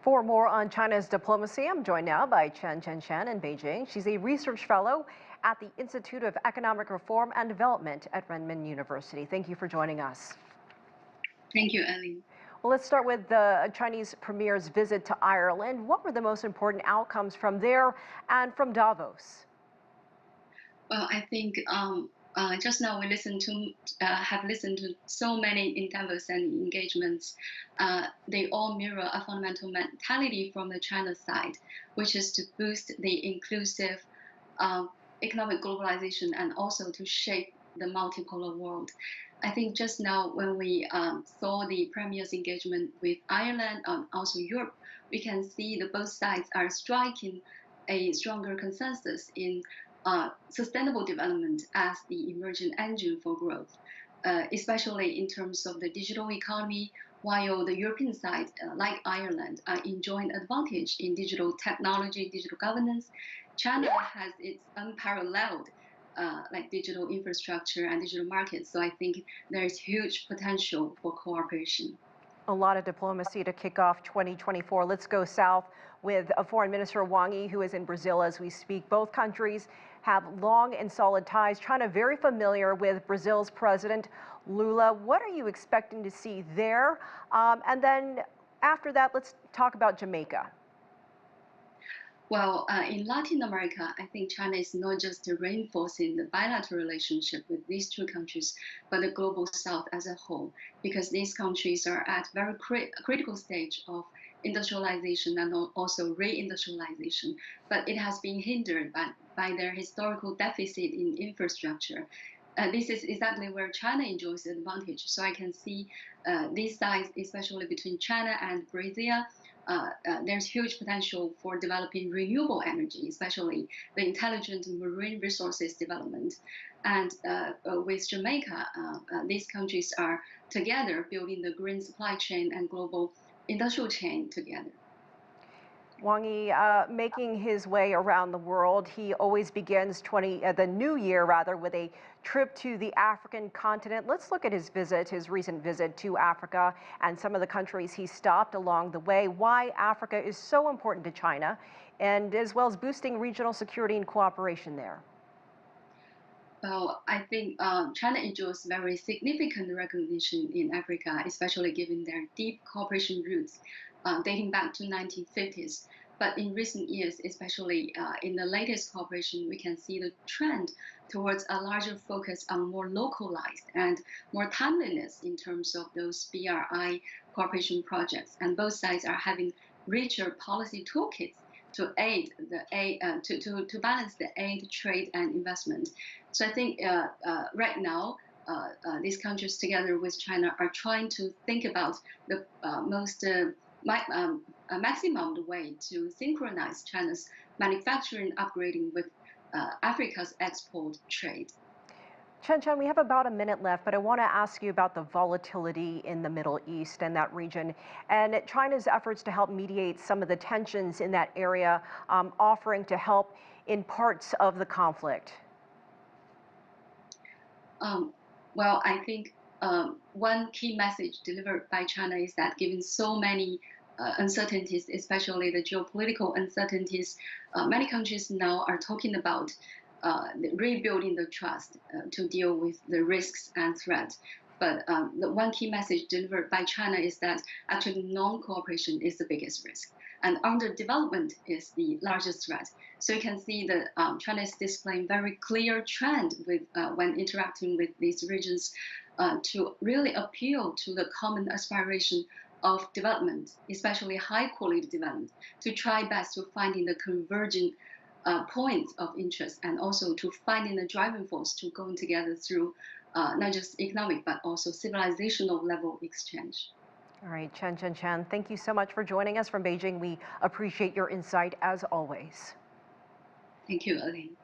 For more on China's diplomacy, I'm joined now by Chen Chenchen in Beijing. She's a research fellow at the Institute of Economic Reform and Development at Renmin University. Thank you for joining us. Thank you, Elaine. Well, let's start with the Chinese Premier's visit to Ireland. What were the most important outcomes from there and from Davos? Well, I think just now we have listened to so many endeavors and engagements. They all mirror a fundamental mentality from the China side, which is to boost the inclusive economic globalization and also to shape the multipolar world. I think just now when we saw the Premier's engagement with Ireland and also Europe, we can see that both sides are striking a stronger consensus in sustainable development as the emerging engine for growth, especially in terms of the digital economy, while the European side, like Ireland, are enjoying advantage in digital technology, digital governance. China has its unparalleled like digital infrastructure and digital markets. So I think there is huge potential for cooperation. A lot of diplomacy to kick off 2024. Let's go south with Foreign Minister Wang Yi, who is in Brazil as we speak. Both countries have long and solid ties. China very familiar with Brazil's President Lula. What are you expecting to see there? And then after that, let's talk about Jamaica. Well, in Latin America, I think China is not just reinforcing the bilateral relationship with these two countries, but the global South as a whole, because these countries are at very critical stage of industrialization and also reindustrialization, but it has been hindered by their historical deficit in infrastructure. This is exactly where China enjoys the advantage. So I can see these sides, especially between China and Brazil, there's huge potential for developing renewable energy, especially the intelligent marine resources development. And with Jamaica, these countries are together building the green supply chain and global industrial chain together. Wang Yi making his way around the world. He always begins the new year with a trip to the African continent. Let's look at his recent visit to Africa and some of the countries he stopped along the way. Why Africa is so important to China, and as well as boosting regional security and cooperation there. Well, I think China enjoys very significant recognition in Africa, especially given their deep cooperation roots dating back to 1950s. But in recent years, especially in the latest cooperation, we can see the trend towards a larger focus on more localized and more timeliness in terms of those BRI cooperation projects. And both sides are having richer policy toolkits to aid to balance the aid, trade, and investment. So I think right now, these countries together with China are trying to think about the maximum way to synchronize China's manufacturing upgrading with Africa's export trade. Chen Chen, we have about a minute left, but I want to ask you about the volatility in the Middle East and that region, and China's efforts to help mediate some of the tensions in that area, offering to help in parts of the conflict. Well, I think one key message delivered by China is that given so many uncertainties, especially the geopolitical uncertainties, many countries now are talking about rebuilding the trust to deal with the risks and threats. But the one key message delivered by China is that actually non-cooperation is the biggest risk, and underdevelopment is the largest threat. So you can see that China is displaying very clear trend with when interacting with these regions to really appeal to the common aspiration of development, especially high-quality development, to try best to finding the converging points of interest and also to finding the driving force to go together through not just economic but also civilizational level exchange. All right, Chen Chenchen, thank you so much for joining us from Beijing. We appreciate your insight as always. Thank you, Elaine.